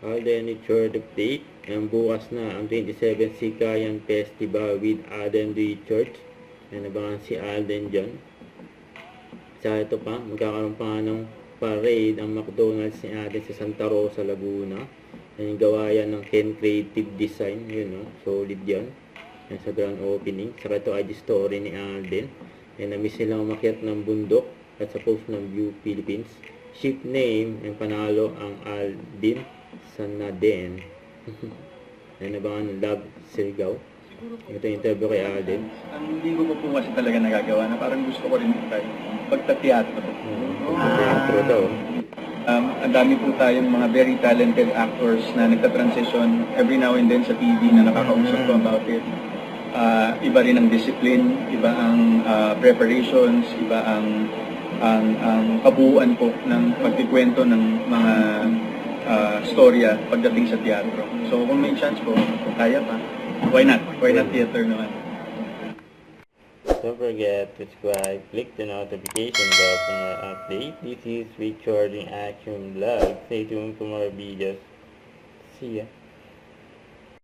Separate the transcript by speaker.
Speaker 1: Alden Richard update. Ang bukas na ang 27th Sikayan Festival with Alden Richards. Yan, abangan si Alden dyan. Sa ito pa, magkakaroon pa nga ng parade ang McDonald's ni Alden sa Santa Rosa, Laguna. Yan, gawa yan ng Ken Creative Design. Yun, no? Solid yan. Yan sa grand opening. Saka ito IG story ni Alden. Yan, na-miss nilang umakyat ng bundok at sa post ng View Philippines. Ship name, yung panalo ang Alden Sanaden. Yan, abangan ng Love Sirigaw. Ito yung interview kay Alden.
Speaker 2: Ang hindi ko po kasi talaga nagagawa na parang gusto ko rin tayo pagta-teatro.
Speaker 1: Teatro daw.
Speaker 2: Ang dami po tayong mga very talented actors na nagta-transition every now and then sa TV na nakakausap ko about it. Iba rin ang discipline, iba ang preparations, iba ang kabuuan po ng pagkikwento ng mga storya pagdating sa teatro. So kung may chance po, kung kaya pa, why not? Why not theater naman?
Speaker 1: Don't forget to subscribe, click the notification bell for more updates. This is Richard in Action Vlog. Stay tuned for more videos. See ya.